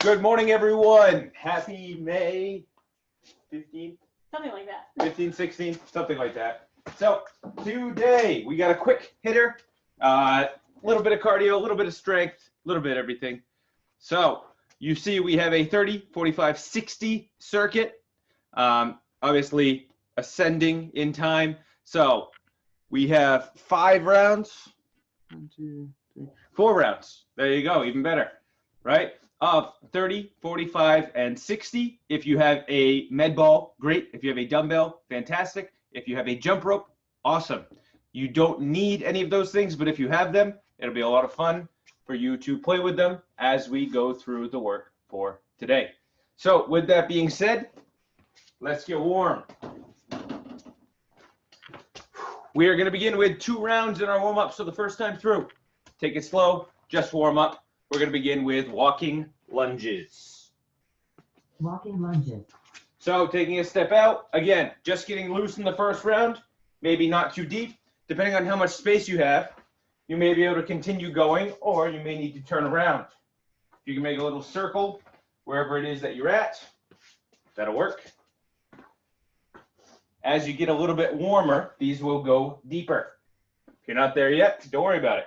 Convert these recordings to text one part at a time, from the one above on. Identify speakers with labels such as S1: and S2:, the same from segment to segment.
S1: Good morning, everyone. Happy May 15th?
S2: Something like that.
S1: 15th, 16th, something like that. So today we got a quick hitter, a little bit of cardio, a little bit of strength, a little bit of everything. So you see we have a 30, 45, 60 circuit, obviously ascending in time. So we have 5 rounds, 4 rounds. There you go, even better, right? Of 30, 45, and 60. If you have a med ball, great. If you have a dumbbell, fantastic. If you have a jump rope, awesome. You don't need any of those things, but if you have them, it'll be a lot of fun for you to play with them as we go through the work for today. So with that being said, let's get warm. We are going to begin with 2 rounds in our warm-up. So the first time through, take it slow, just warm up. We're going to begin with walking lunges.
S3: Walking lunges.
S1: So taking a step out, again, just getting loose in the first round, maybe not too deep. Depending on how much space you have, you may be able to continue going, or you may need to turn around. You can make a little circle wherever it is that you're at. That'll work. As you get a little bit warmer, these will go deeper. If you're not there yet, don't worry about it.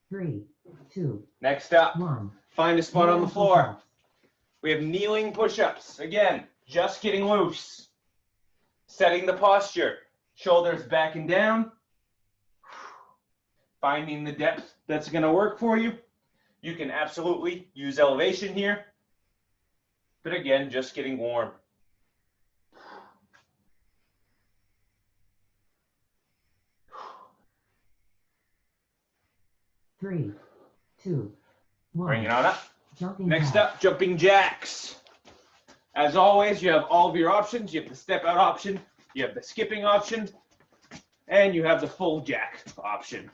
S3: 3, 2,
S1: Next up,
S3: 1.
S1: find a spot on the floor. We have kneeling push-ups. Again, just getting loose. Setting the posture. Shoulders back and down. Finding the depth that's going to work for you. You can absolutely use elevation here. But again, just getting warm.
S3: Three, 2, 1.
S1: Bring it on up.
S3: Jumping
S1: Next
S3: jack.
S1: up, jumping jacks. As always, you have all of your options. You have the step out option, you have the skipping option, and you have the full jack option.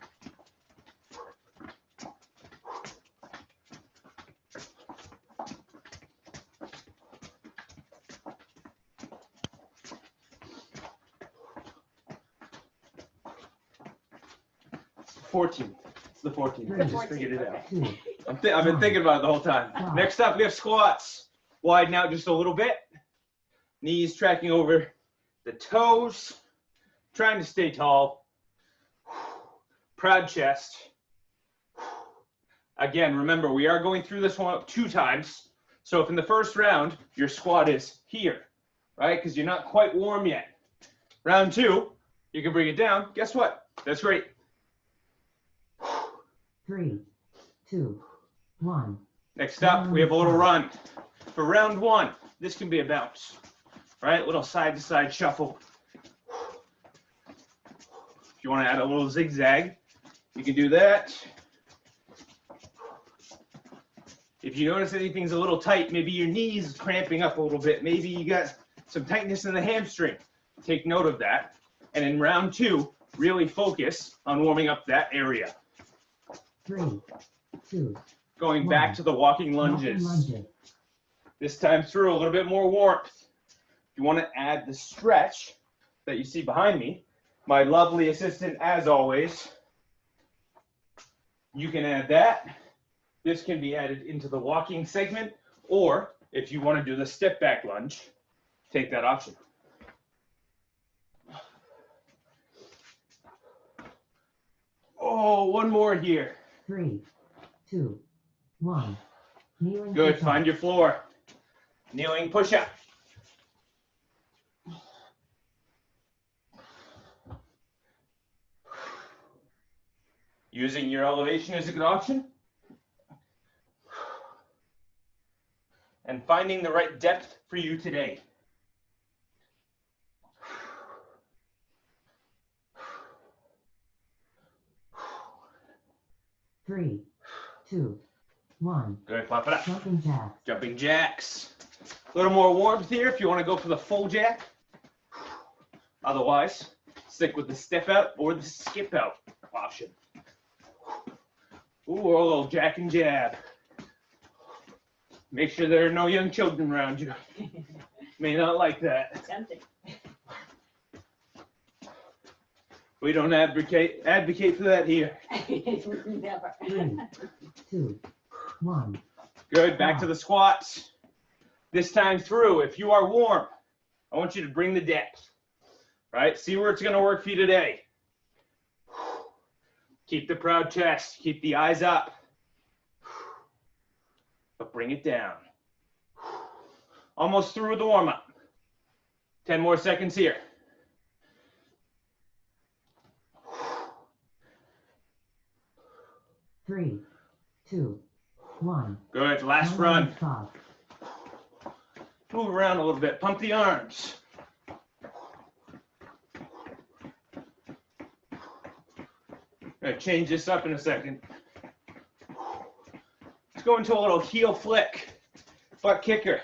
S1: It's the 14th. It's the 14th. I just figured it out.
S3: 2,
S1: I've been thinking about it the whole time. Next up, we have squats. Widen out just a little bit. Knees tracking over the toes. Trying to stay tall. Proud chest. Again, remember, we are going through this one 2 times. So if in the first round, your squat is here, right? Because you're not quite warm yet. Round 2, you can bring it down. Guess what? That's great.
S3: 3, 2, 1.
S1: Next up, we have a little run. For round 1, this can be a bounce, right? A little side-to-side shuffle. If you want to add a little zigzag, you can do that. If you notice anything's a little tight, maybe your knees cramping up a little bit, maybe you got some tightness in the hamstring, take note of that. And in round 2, really focus on warming up that area.
S3: 3, 2.
S1: Going back to the walking lunges.
S3: Walking lunges.
S1: This time through, a little bit more warmth. If you want to add the stretch that you see behind me, my lovely assistant, as always, you can add that. This can be added into the walking segment, or if you want to do the step back lunge, take that option. Oh, one more here.
S3: 3, 2, 1. Kneeling
S1: Good,
S3: push-up.
S1: find your floor. Kneeling push-up. Using your elevation is a good option. And finding the right depth for you today.
S3: Three, 2, 1.
S1: Good, pop it up.
S3: Jumping jack.
S1: Jumping jacks. A little more warmth here if you want to go for the full jack. Otherwise, stick with the step out or the skip out option. Ooh, a little jack and jab. Make sure there are no young children around you. May not like that.
S2: Tempting.
S1: We don't advocate for that here.
S2: Never.
S3: 3, 2, 1.
S1: Good, back to the squats. This time through, if you are warm, I want you to bring the depth, right? See where it's gonna work for you today. Keep the proud chest, keep the eyes up, but bring it down. Almost through with the warm-up. 10 more seconds here.
S3: Three, 2, 1.
S1: Good, last run. Move around a little bit, pump the arms. Gonna change this up in a second. Let's go into a little heel flick, butt kicker.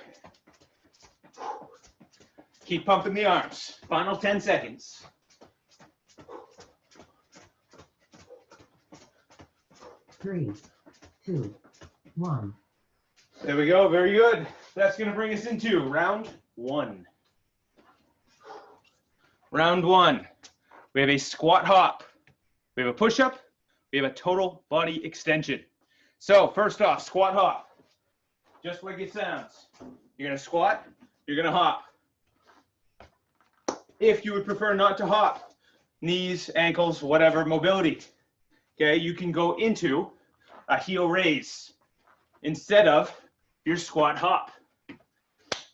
S1: Keep pumping the arms. Final 10 seconds.
S3: Three, 2, 1.
S1: There we go, very good. That's gonna bring us into round 1. Round 1. We have a squat hop. We have a push-up. We have a total body extension. So first off, squat hop. Just like it sounds. You're gonna squat, you're gonna hop. If you would prefer not to hop, knees, ankles, whatever, mobility, okay, you can go into a heel raise instead of your squat hop.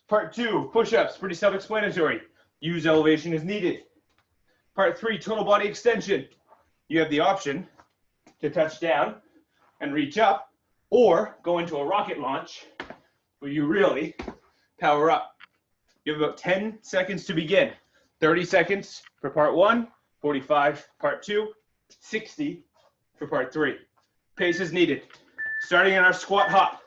S1: Part 2, push-ups, pretty self-explanatory. Use elevation as needed. Part 3, total body extension. You have the option to touch down and reach up, or go into a rocket launch where you really power up. You have about 10 seconds to begin. 30 seconds for part 1, 45 part 2, 60 for part 3. Pace is needed. Starting in our squat hop.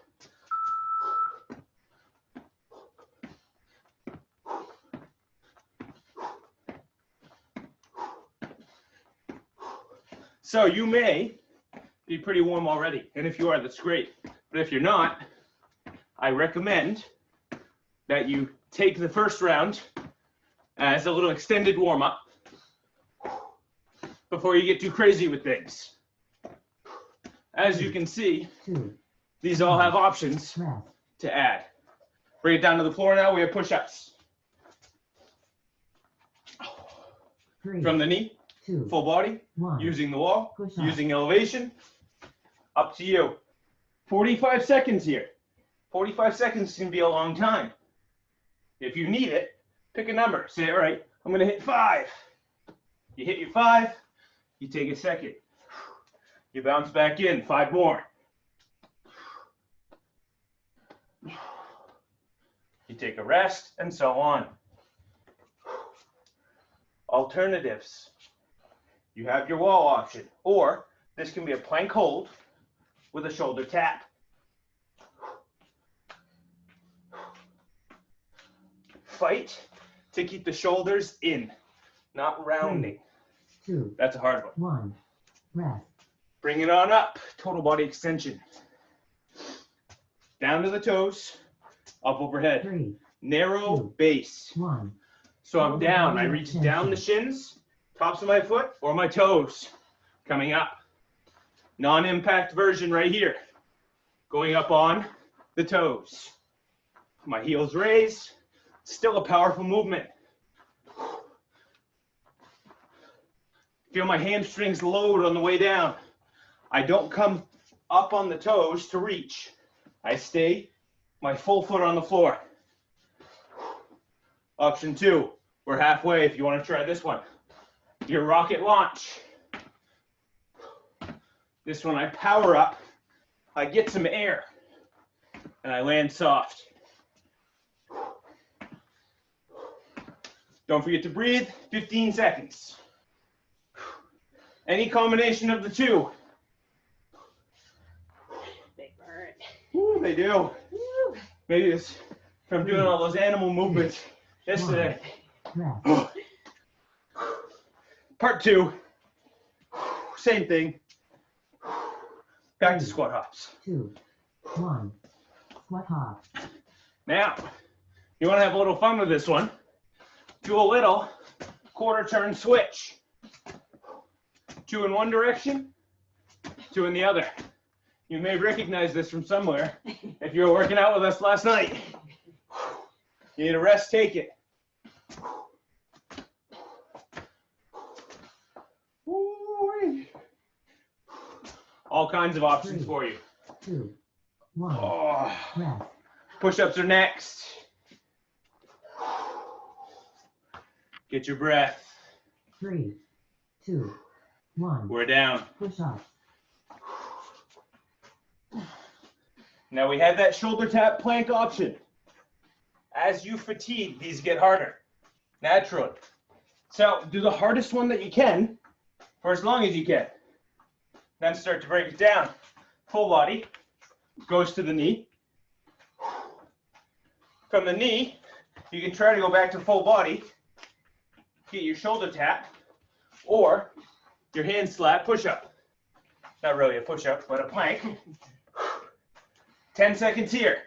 S1: So you may be pretty warm already, and if you are, that's great. But if you're not, I recommend that you take the first round as a little extended warm-up before you get too crazy with things. As you can see, these all have options to add. Bring it down to the floor now. We have push-ups. From the knee, full body, using the wall, using elevation. Up to you. 45 seconds here. 45 seconds can be a long time. If you need it, pick a number. Say it right. I'm going to hit 5. You hit your 5, you take a second. You bounce back in, 5 more. You take a rest, and so on. Alternatives. You have your wall option, or this can be a plank hold with a shoulder tap. Fight to keep the shoulders in, not rounding.
S3: 2,
S1: That's a hard one.
S3: 1. Rest.
S1: Bring it on up. Total body extension. Down to the toes, up overhead.
S3: 3,
S1: Narrow
S3: 2,
S1: base.
S3: 1.
S1: So I'm down. I reach down the shins, tops of my foot, or my toes. Coming up. Non-impact version right here. Going up on the toes. My heels raised. Still a powerful movement. Feel my hamstrings load on the way down. I don't come up on the toes to reach. I stay my full foot on the floor. Option 2, we're halfway if you want to try this one. Your rocket launch. This one I power up, I get some air, and I land soft. Don't forget to breathe, 15 seconds. Any combination of the two.
S2: They burn.
S1: Ooh, they do.
S2: Woo.
S1: Maybe it's from doing all those animal movements yesterday. Part 2, same thing. Back to squat hops.
S3: 2, 1. Squat hop.
S1: Now, you want to have a little fun with this one. Do a little quarter turn switch. 2 in one direction, 2 in the other. You may recognize this from somewhere. If you were working out with us last night, you need a rest, take it. Ooh-wee. All kinds of options for you.
S3: 2, 1.
S1: Oh.
S3: Rest.
S1: Push-ups are next. Get your breath.
S3: 3, 2, 1.
S1: We're down.
S3: Push up.
S1: Now we have that shoulder tap plank option. As you fatigue, these get harder, naturally. So do the hardest one that you can for as long as you can. Then start to break it down. Full body goes to the knee. From the knee, you can try to go back to full body, get your shoulder tap, or your hand slap push-up. Not really a push-up, but a plank. 10 seconds here.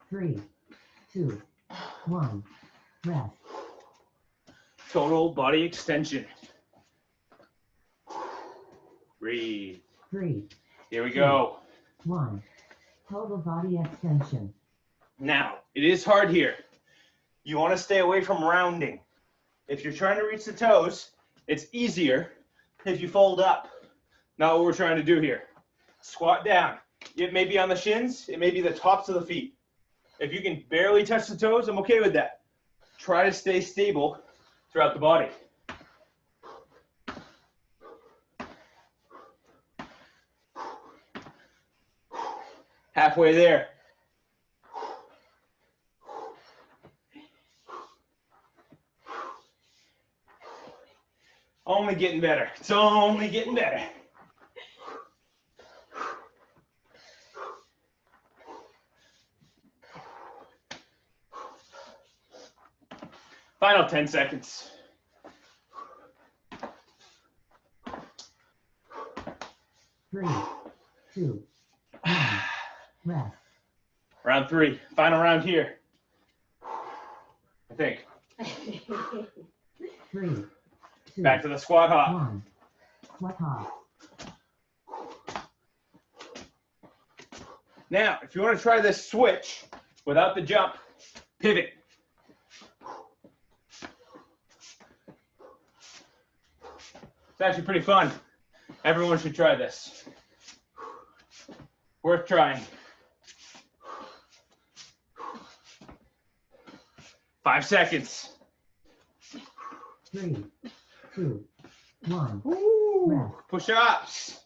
S3: Three, 2, 1. Rest.
S1: Total body extension. Breathe.
S3: 3,
S1: Here we go.
S3: 1. Total body extension.
S1: Now, it is hard here. You want to stay away from rounding. If you're trying to reach the toes, it's easier if you fold up. Not what we're trying to do here. Squat down. It may be on the shins, it may be the tops of the feet. If you can barely touch the toes, I'm okay with that. Try to stay stable throughout the body. Halfway there. Only getting better. It's only getting better. Final 10 seconds.
S3: Three, 2, 1. Rest.
S1: Round 3. Final round here. I think.
S3: 3, 2,
S1: Back to the squat hop.
S3: 1. Squat hop.
S1: Now, if you want to try this switch without the jump, pivot. It's actually pretty fun. Everyone should try this. Worth trying. 5 seconds.
S3: 3, 2, 1. Rest.
S1: Push-ups.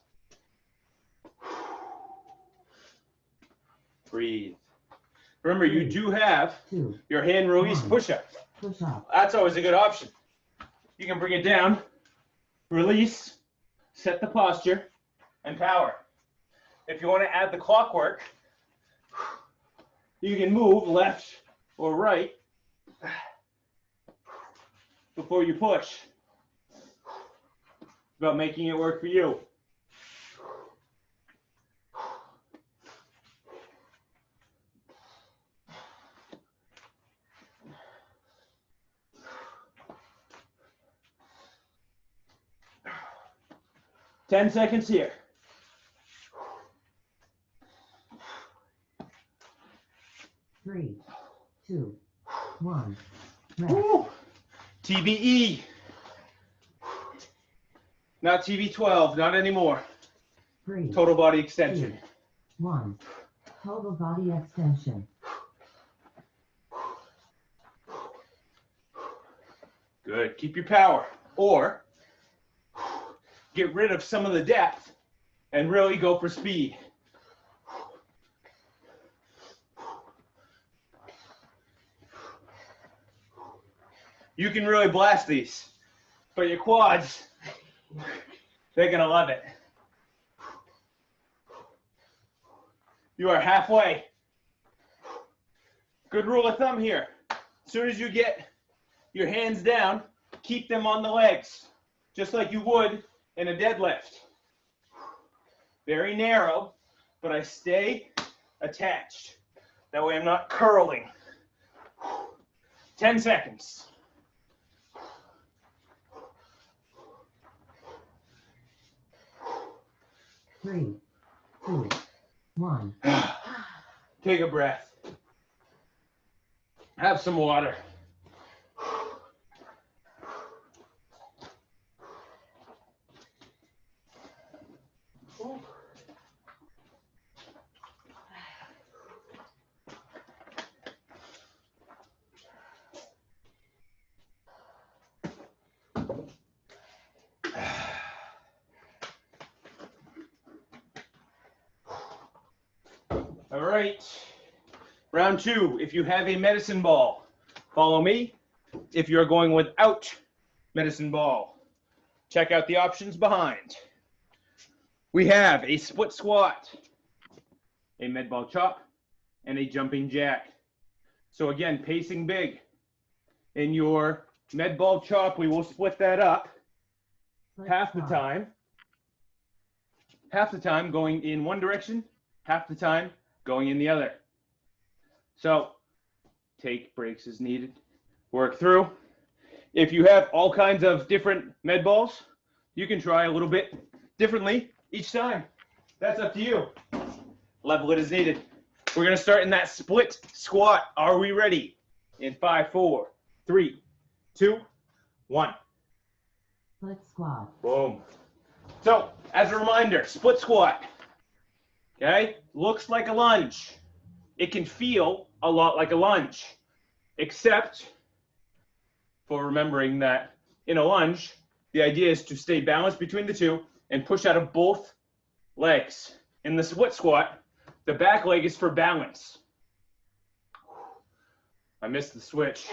S1: Breathe. Remember, you do have
S3: 2.
S1: your hand release
S3: 1.
S1: push-ups.
S3: Push up.
S1: That's always a good option. You can bring it down, release, set the posture, and power. If you want to add the clockwork, you can move left or right before you push. It's about making it work for you. Ten seconds here.
S3: Three, 2, 1. Rest.
S1: Woo. TBE. Not TB12, not anymore.
S3: 3,
S1: Total body extension.
S3: 2, 1. Total body extension.
S1: Good. Keep your power. Or get rid of some of the depth and really go for speed. You can really blast these, but your quads, they're going to love it. You are halfway. Good rule of thumb here. As soon as you get your hands down, keep them on the legs, just like you would in a deadlift. Very narrow, but I stay attached. That way I'm not curling. 10 seconds.
S3: Three, two, one.
S1: Take a breath. Have some water. All right, round 2. If you have a medicine ball, follow me. If you're going without medicine ball, check out the options behind. We have a split squat, a med ball chop, and a jumping jack. So again, pacing big. In your med ball chop, we will split that up half the time. Half the time going in one direction, half the time going in the other. So take breaks as needed, work through. If you have all kinds of different med balls, you can try a little bit differently each time. That's up to you. Level it as needed. We're gonna start in that split squat. Are we ready? In 5, 4, 3, 2, 1.
S3: Split squat.
S1: Boom. So, as a reminder, split squat, okay, looks like a lunge. It can feel a lot like a lunge, except for remembering that in a lunge, the idea is to stay balanced between the two and push out of both legs. In the split squat, the back leg is for balance. I missed the switch.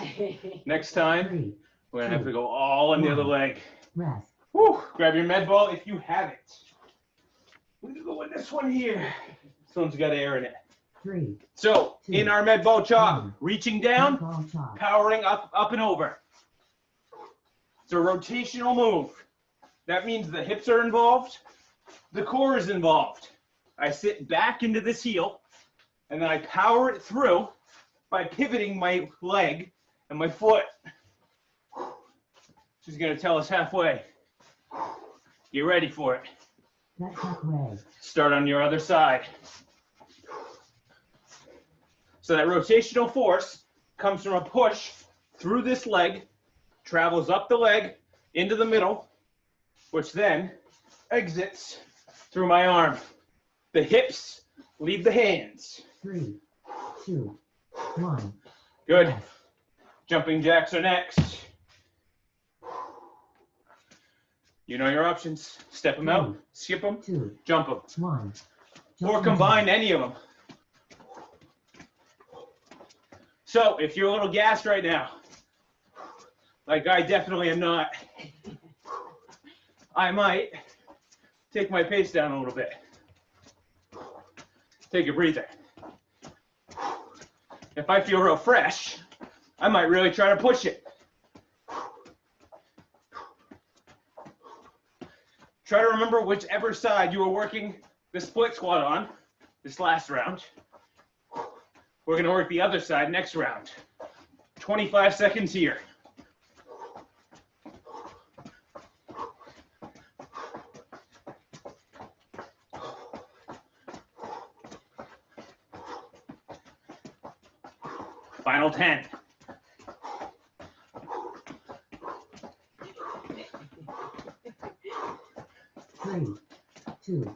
S1: Next time, we're gonna have to go all on the other leg.
S3: Rest.
S1: Whew, grab your med ball if you have it. We're gonna go with this one here. This one's got air in it.
S3: 3.
S1: So, in our med ball chop,
S3: one.
S1: reaching down,
S3: Ball chop.
S1: powering up and over. It's a rotational move. That means the hips are involved, the core is involved. I sit back into this heel, and then I power it through by pivoting my leg and my foot. She's gonna tell us halfway. Get ready for it.
S3: That's halfway.
S1: Start on your other side. So that rotational force comes from a push through this leg, travels up the leg into the middle, which then exits through my arm. The hips leave the hands.
S3: 3, 2, 1.
S1: Good.
S3: Rest.
S1: Jumping jacks are next. You know your options. Step them out, skip them,
S3: 2,
S1: jump them,
S3: 1.
S1: or combine any of them. So if you're a little gassed right now, like I definitely am not, I might take my pace down a little bit. Take a breather. If I feel real fresh, I might really try to push it. Try to remember whichever side you were working the split squat on this last round. We're going to work the other side next round. 25 seconds here. Final 10.
S3: Three, 2,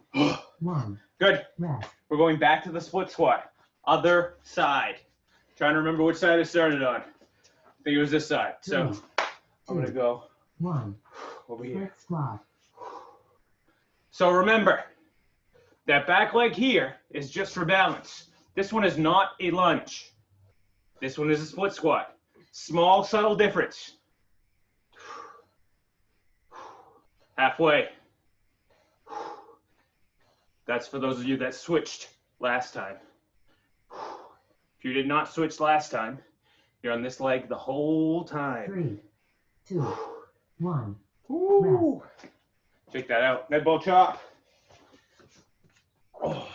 S3: 1.
S1: Good.
S3: Rest.
S1: We're going back to the split squat. Other side. Trying to remember which side I started on. I think it was this side. So
S3: Three,
S1: I'm going to go
S3: 1.
S1: over here.
S3: Split squat.
S1: So remember, that back leg here is just for balance. This one is not a lunge. This one is a split squat. Small, subtle difference. Halfway. That's for those of you that switched last time. If you did not switch last time, you're on this leg the whole time.
S3: 3, 2, 1.
S1: Ooh. Check that out. Med ball chop. Oh.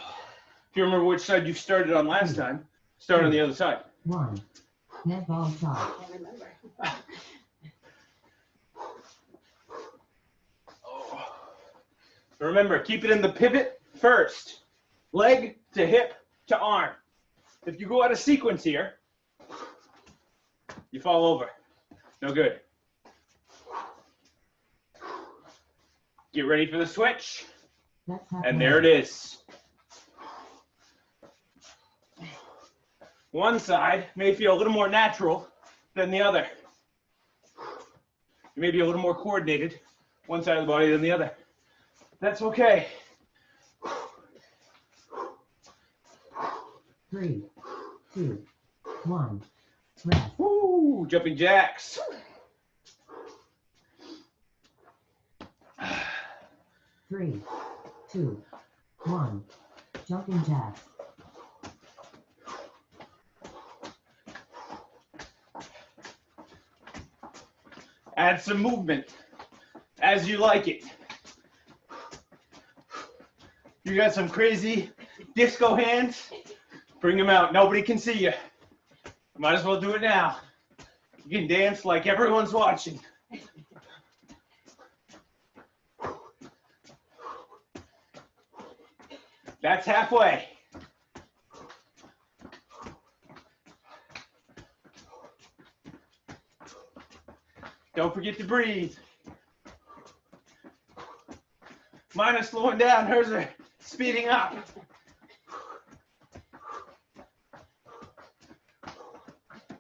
S1: If you remember which side you started on last time, start on the other side.
S3: 1. Net ball shot.
S2: Can't remember.
S1: Remember, keep it in the pivot first. Leg to hip to arm. If you go out of sequence here, you fall over. No good. Get ready for the switch. And there it is. One side may feel a little more natural than the other. You may be a little more coordinated, one side of the body than the other. That's okay.
S3: 3, 2, 1. Rest.
S1: Woo, jumping jacks.
S3: 3, 2, 1. Jumping jacks.
S1: Add some movement as you like it. You got some crazy disco hands? Bring them out. Nobody can see you. Might as well do it now. You can dance like everyone's watching. That's halfway. Don't forget to breathe. Mine are slowing down, hers are speeding up.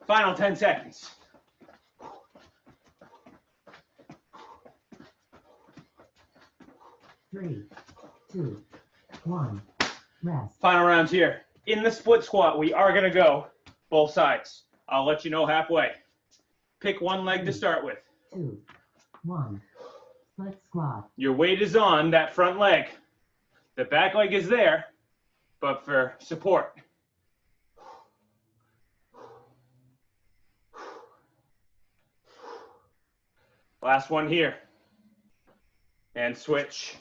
S1: Final 10 seconds.
S3: 3, 2, 1. Rest.
S1: Final rounds here. In the split squat, we are gonna go both sides. I'll let you know halfway. Pick one leg to start with.
S3: 2, 1. Split squat.
S1: Your weight is on that front leg. The back leg is there, but for support. Last one here. And switch.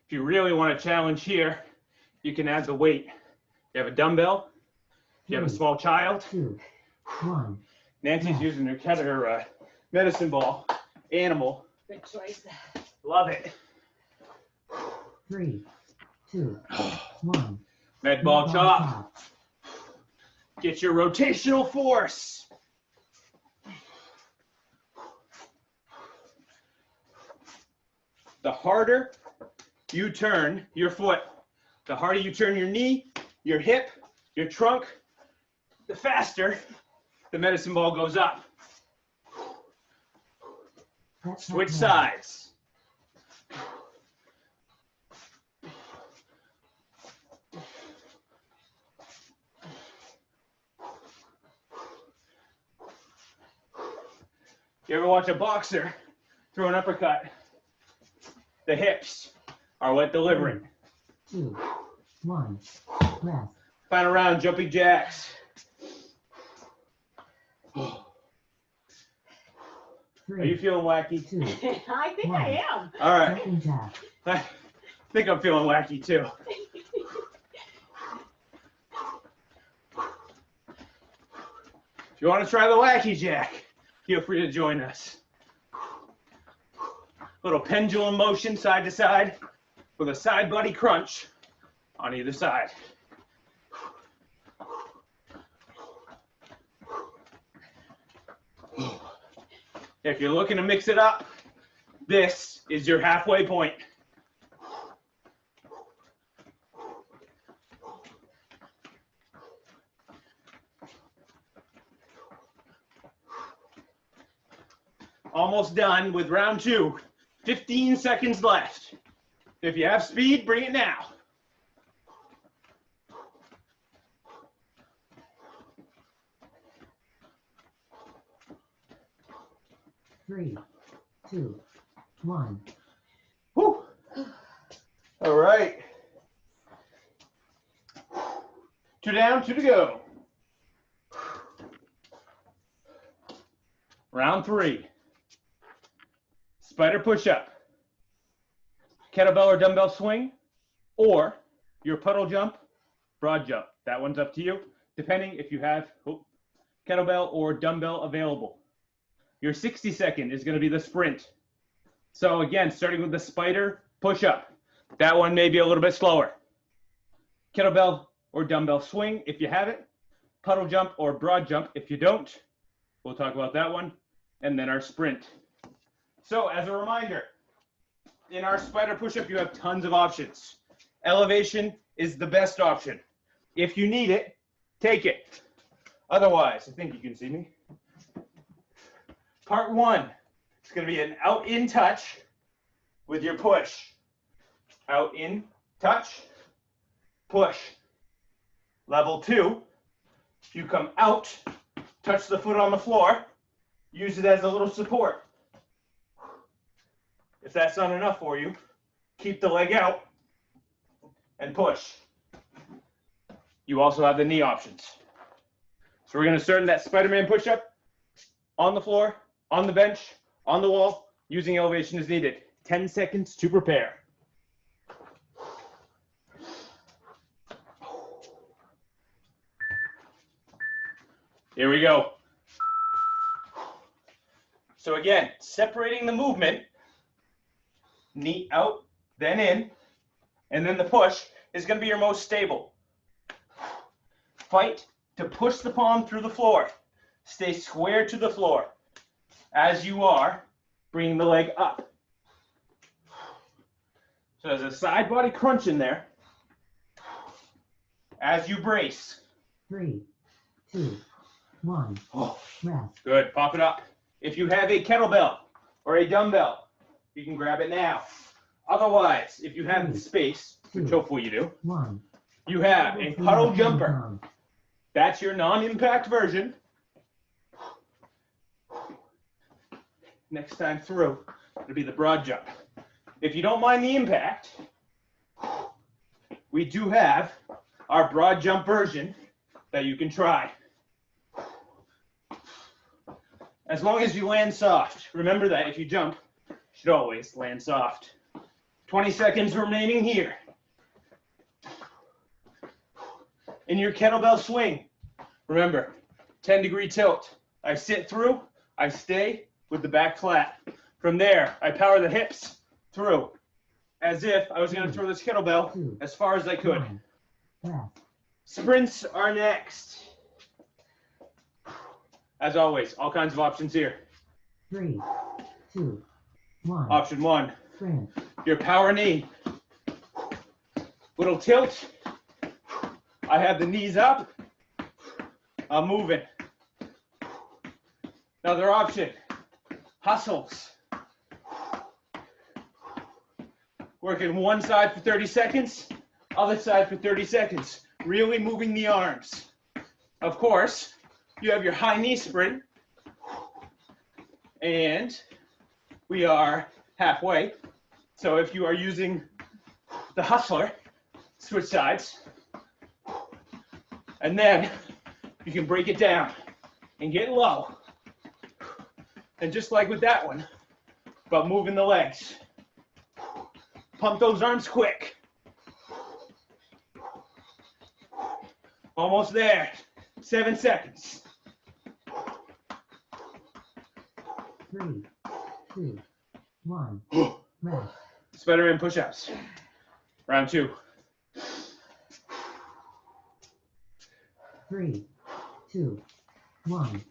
S1: If you really want to challenge here, you can add the weight. You have a dumbbell. You have a small child.
S3: 2, 1.
S1: Nancy's using her medicine ball animal.
S2: Good choice.
S1: Love it.
S3: 3, 2, 1.
S1: Med ball chop. Get your rotational force. The harder you turn your foot, the harder you turn your knee, your hip, your trunk, the faster the medicine ball goes up. Switch sides. You ever watch a boxer throw an uppercut? The hips are what deliver it.
S3: 2, 1. Rest.
S1: Final round, jumping jacks.
S3: 3,
S1: Are you feeling wacky?
S3: 2.
S2: I think I am.
S1: All right.
S3: Jumping jack.
S1: I think I'm feeling wacky too. If you want to try the wacky jack, feel free to join us. Little pendulum motion side to side with a side body crunch on either side. If you're looking to mix it up, this is your halfway point. Almost done with round 2. 15 seconds left. If you have speed, bring it now.
S3: Three, 2, 1.
S1: Whew. All right. 2 down, 2 to go. Round 3. Spider push-up, kettlebell or dumbbell swing, or your puddle jump broad jump. That one's up to you, depending if you have kettlebell or dumbbell available. Your 60-second is going to be the sprint. So again, starting with the spider push-up. That one may be a little bit slower. Kettlebell or dumbbell swing if you have it. Puddle jump or broad jump if you don't. We'll talk about that one. And then our sprint. So as a reminder, in our spider push-up, you have tons of options. Elevation is the best option. If you need it, take it. Otherwise, I think you can see me. Part 1, it's going to be an out-in touch with your push. Out-in touch, push. Level 2, you come out, touch the foot on the floor, use it as a little support. If that's not enough for you, keep the leg out and push. You also have the knee options. So we're going to start in that Spider-Man push-up on the floor, on the bench, on the wall, using elevation as needed. 10 seconds to prepare. Here we go. So again, separating the movement, knee out, then in, and then the push is going to be your most stable. Fight to push the palm through the floor. Stay square to the floor as you are bringing the leg up. So there's a side body crunch in there as you brace.
S3: 3, 2, 1.
S1: Oh,
S3: Rest.
S1: good. Pop it up. If you have a kettlebell or a dumbbell, you can grab it now. Otherwise, if you have the space, which hopefully you do,
S3: 1.
S1: you have a puddle jumper. That's your non-impact version. Next time through, it'll be the broad jump. If you don't mind the impact, we do have our broad jump version that you can try. As long as you land soft. Remember that if you jump, you should always land soft. 20 seconds remaining here. In your kettlebell swing, remember, 10-degree tilt. I sit through, I stay with the back flat. From there, I power the hips through as if I was going to throw this kettlebell as far as I could. Sprints are next. As always, all kinds of options here.
S3: 3, 2, 1.
S1: Option 1,
S3: Sprint.
S1: your power knee. Little tilt. I have the knees up. I'm moving. Another option, hustles. Working one side for 30 seconds, other side for 30 seconds. Really moving the arms. Of course, you have your high knee sprint. And we are halfway. So if you are using the hustler, switch sides. And then you can break it down and get low. And just like with that one, but moving the legs. Pump those arms quick. Almost there. 7 seconds.
S3: 3, 2, 1. Rest.
S1: Spider-Man push-ups. Round 2.
S3: 3, 2, 1.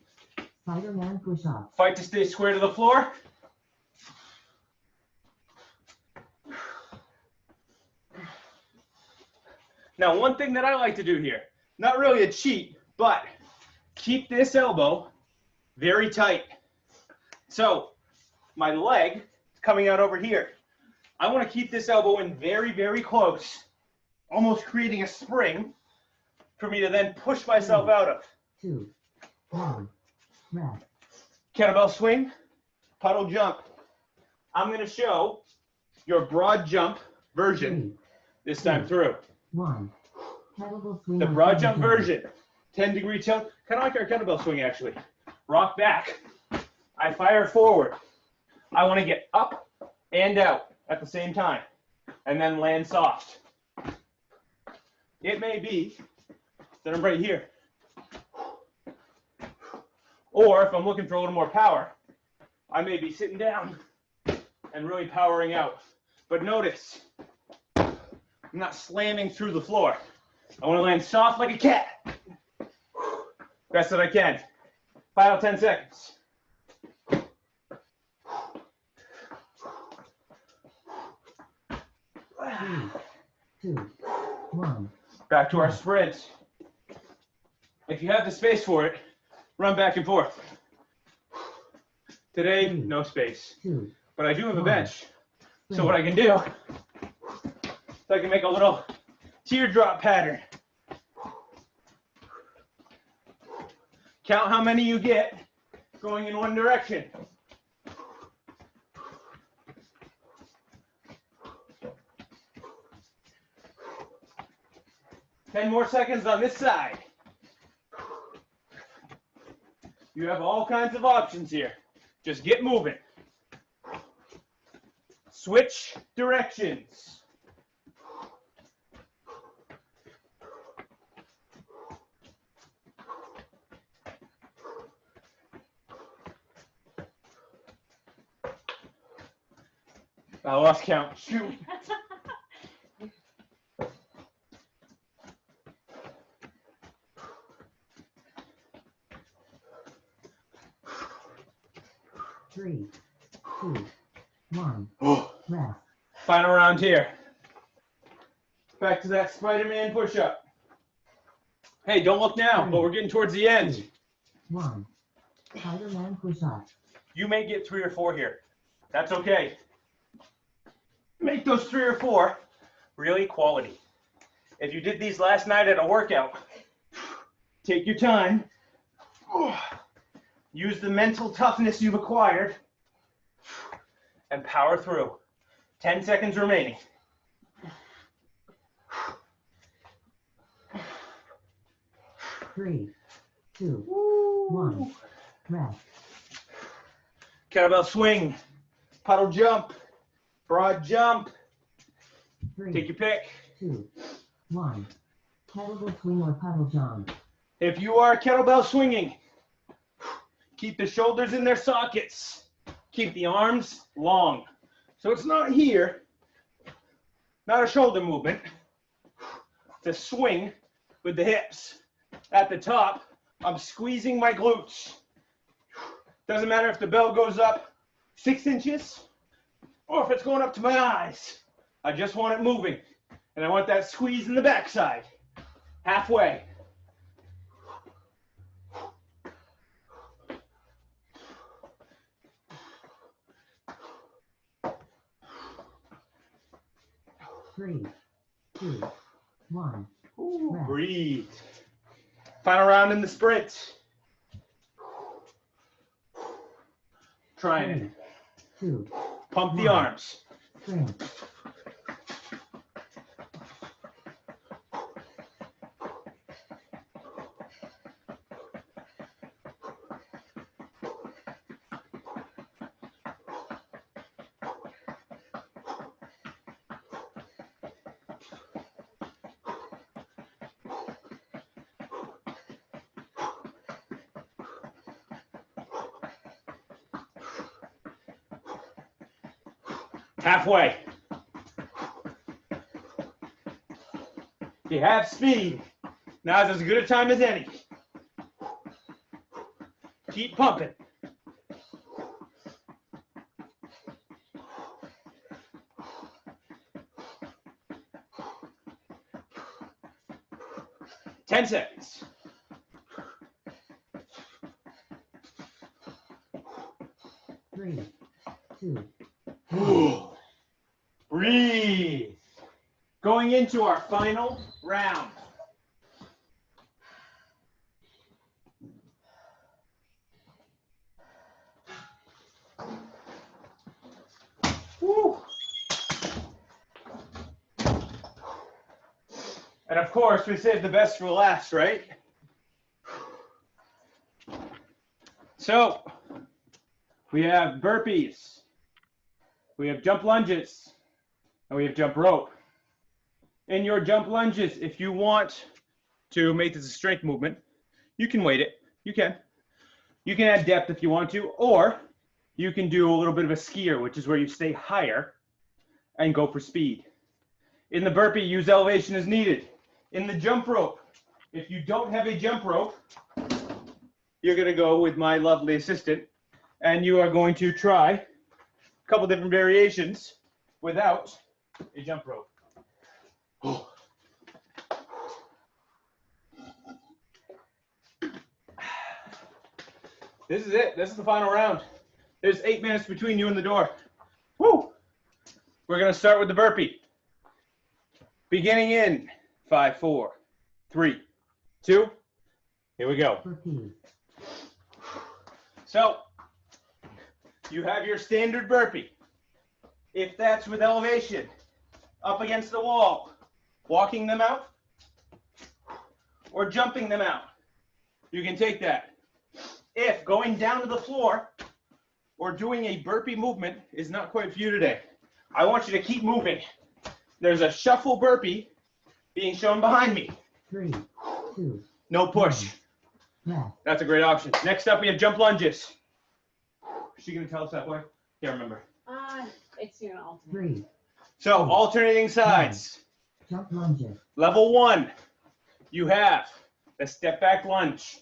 S3: Spider-Man push-up.
S1: Fight to stay square to the floor. Now, one thing that I like to do here, not really a cheat, but keep this elbow very tight. So my leg is coming out over here. I want to keep this elbow in very, very close, almost creating a spring for me to then push myself out of.
S3: 2, 1. Rest.
S1: Kettlebell swing, puddle jump. I'm going to show your broad jump version this time through.
S3: 1. Kettlebell swing.
S1: The broad jump version, 10-degree tilt, kind of like our kettlebell swing actually. Rock back. I fire forward. I want to get up and out at the same time, and then land soft. It may be that I'm right here. Or if I'm looking for a little more power, I may be sitting down and really powering out. But notice, I'm not slamming through the floor. I want to land soft like a cat. Best that I can. Final 10 seconds.
S3: 3, 2, 1.
S1: Back to our sprint. If you have the space for it, run back and forth. Today, no space.
S3: 2,
S1: But I do have a bench. So what I can do is I can make a little teardrop pattern. Count how many you get going in one direction. Ten more seconds on this side. You have all kinds of options here. Just get moving. Switch directions. I lost count. Shoot.
S3: Three, 2, 1. Rest.
S1: Final round here. Back to that Spider-Man push-up. Hey, don't look now, but we're getting towards the end.
S3: 1. Spider-Man push-up.
S1: You may get 3 or 4 here. That's okay. Make those 3 or 4 really quality. If you did these last night at a workout, take your time. Use the mental toughness you've acquired and power through. 10 seconds remaining.
S3: Three, 2, 1. Rest.
S1: Kettlebell swing, puddle jump, broad jump.
S3: 3,
S1: Take your pick.
S3: 2, 1. Kettlebell swing or puddle jump.
S1: If you are kettlebell swinging, keep the shoulders in their sockets. Keep the arms long. So it's not here, not a shoulder movement. It's a swing with the hips. At the top, I'm squeezing my glutes. Doesn't matter if the bell goes up 6 inches or if it's going up to my eyes. I just want it moving. And I want that squeeze in the backside. Halfway.
S3: Three, 2, 1. Rest.
S1: Breathe. Final round in the sprint. Trying it.
S3: 2.
S1: Pump the arms.
S3: Sprint.
S1: Halfway. You have speed. Now's as good a time as any. Keep pumping. Ten seconds.
S3: 3, 2.
S1: Breathe. Going into our final round. Woo. And of course, we saved the best for last, right? So, we have burpees, we have jump lunges, and we have jump rope. In your jump lunges, if you want to make this a strength movement, you can weight it. You can. You can add depth if you want to, or you can do a little bit of a skier, which is where you stay higher and go for speed. In the burpee, use elevation as needed. In the jump rope, if you don't have a jump rope, you're going to go with my lovely assistant, and you are going to try a couple different variations without a jump rope. This is it. This is the final round. There's 8 minutes between you and the door. Woo! We're going to start with the burpee. Beginning in 5, 4, 3, 2. Here we go. So, you have your standard burpee. If that's with elevation, up against the wall, walking them out, or jumping them out, you can take that. If going down to the floor or doing a burpee movement is not quite for you today, I want you to keep moving. There's a shuffle burpee being shown behind me. 3, 2. No push. That's a great option. Next up, we have jump lunges. Is she going to tell us that way? Can't remember.
S2: It's you know. 3.
S1: So, alternating sides.
S3: Jump lunges.
S1: Level 1, you have a step back lunge.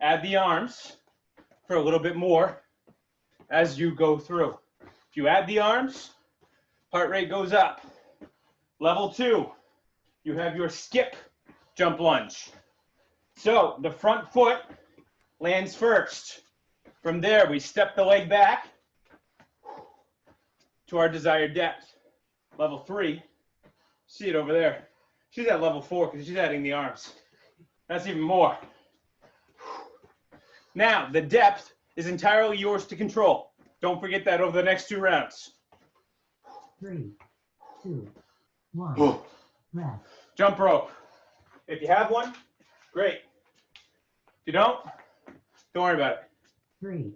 S1: Add the arms for a little bit more as you go through. If you add the arms, heart rate goes up. Level 2, you have your skip jump lunge. So the front foot lands first. From there, we step the leg back to our desired depth. Level 3, see it over there. She's at level 4 because she's adding the arms. That's even more. Now, the depth is entirely yours to control. Don't forget that over the next 2 rounds.
S3: 3, 2, 1. Rest.
S1: Jump rope. If you have one, great. If you don't worry about it.
S3: 3, 2,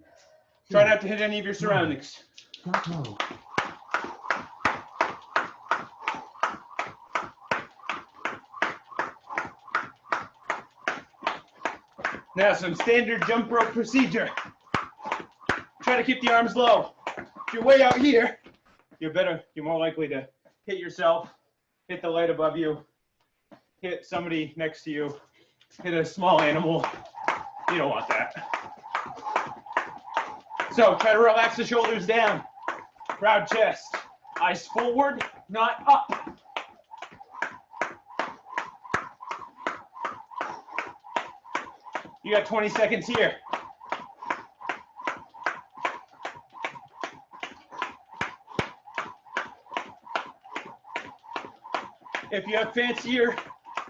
S1: Try not to hit any of your surroundings.
S3: Jump rope.
S1: Now, some standard jump rope procedure. Try to keep the arms low. If you're way out here, you're more likely to hit yourself, hit the light above you, hit somebody next to you, hit a small animal. You don't want that. So try to relax the shoulders down. Proud chest. Eyes forward, not up. You got 20 seconds here. If you have fancier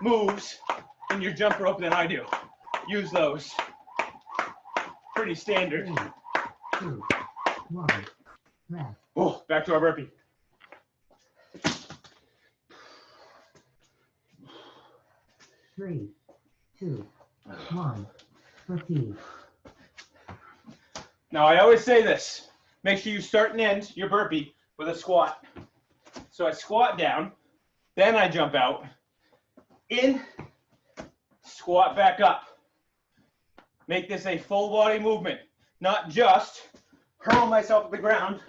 S1: moves in your jump rope than I do, use those. Pretty standard.
S3: 3, 2, 1. Rest.
S1: Oh, back to our burpee.
S3: 3, 2, 1. Proceed.
S1: Now, I always say this. Make sure you start and end your burpee with a squat. So I squat down, then I jump out, in, squat back up. Make this a full body movement, not just hurl myself to the ground.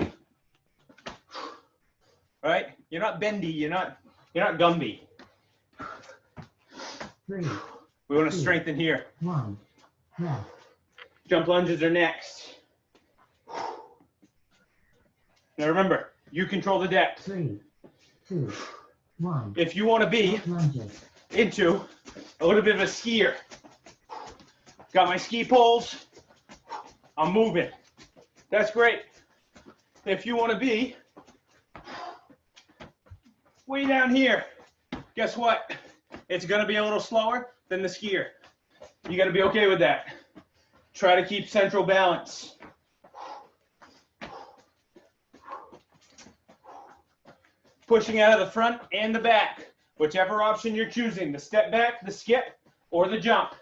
S1: Right? You're not bendy, you're not Gumby.
S3: 3,
S1: We want to strengthen here.
S3: 1. Rest.
S1: Jump lunges are next. Now remember, you control the depth.
S3: 3, 2, 1.
S1: If you want to be
S3: Jump lunges.
S1: into a little bit of a skier, got my ski poles, I'm moving. That's great. If you want to be way down here, guess what? It's going to be a little slower than the skier. You got to be okay with that. Try to keep central balance. Pushing out of the front and the back, whichever option you're choosing, the step back, the skip, or the jump.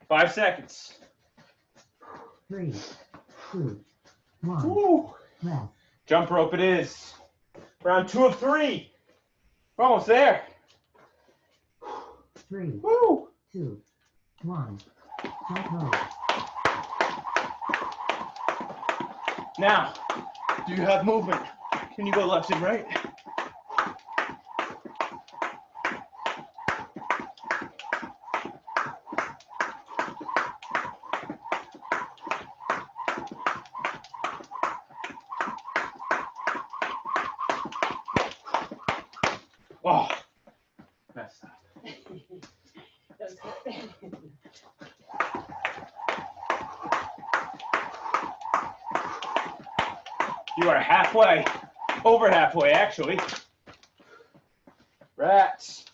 S1: Five seconds.
S3: 3, 2, 1.
S1: Woo.
S3: Rest.
S1: Jump rope it is. Round 2 of 3. We're almost there.
S3: 3,
S1: Woo!
S3: 2, 1. Jump rope.
S1: Now, do you have movement? Can you go left and right? Oh, messed up.
S2: That was good.
S1: You are halfway, over halfway actually. Rats.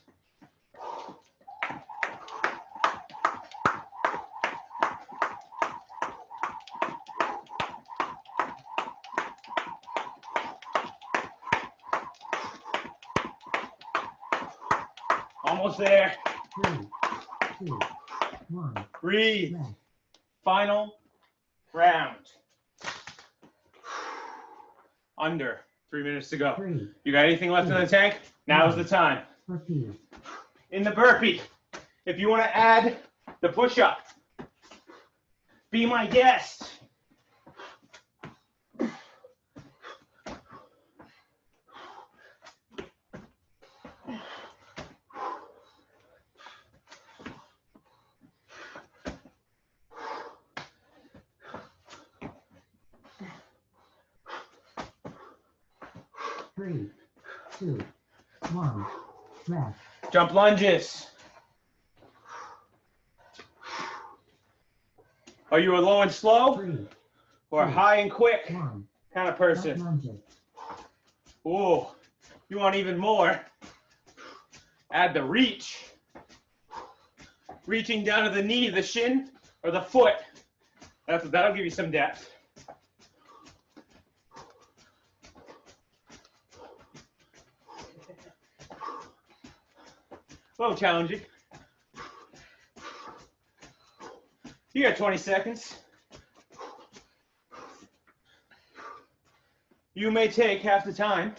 S1: Almost there.
S3: 3, 2, 1.
S1: Breathe.
S3: Rest.
S1: Final round. Under 3 minutes to go.
S3: 3.
S1: You got anything left in the tank? Now's the time.
S3: Repeat.
S1: In the burpee, if you want to add the push-up, be my guest.
S3: Three, 2, 1. Rest.
S1: Jump lunges. Are you a low and slow
S3: 3,
S1: or a high and quick
S3: 1.
S1: kind of
S3: Jump
S1: person?
S3: lunges.
S1: Ooh, you want even more? Add the reach. Reaching down to the knee, the shin, or the foot. That'll give you some depth. A little challenging. You got 20 seconds. You may take half the time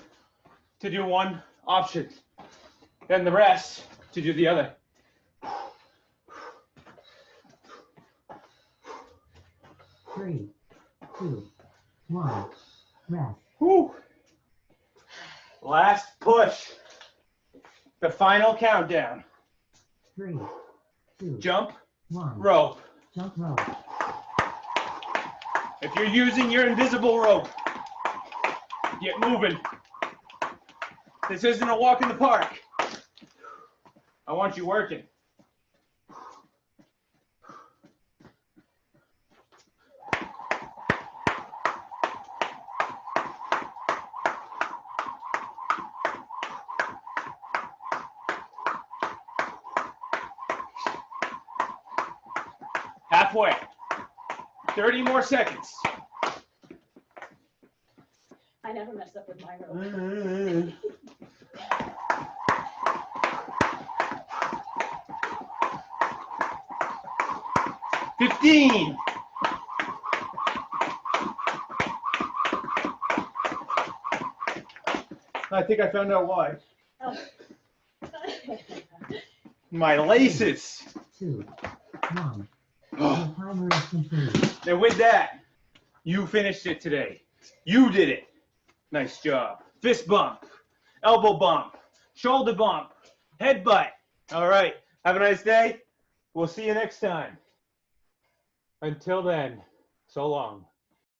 S1: to do one option, then the rest to do the other.
S3: Three, 2, 1. Rest.
S1: Whew. Last push. The final countdown.
S3: 3, 2,
S1: Jump,
S3: 1.
S1: rope.
S3: Jump rope.
S1: If you're using your invisible rope, get moving. This isn't a walk in the park. I want you working. Halfway. 30 more seconds.
S2: I never mess up with my rope.
S1: 15. I think I found out why.
S2: Oh.
S1: My laces.
S3: 2, 1. Your timer is complete.
S1: And with that, you finished it today. You did it. Nice job. Fist bump, elbow bump, shoulder bump, headbutt. All right. Have a nice day. We'll see you next time. Until then, so long.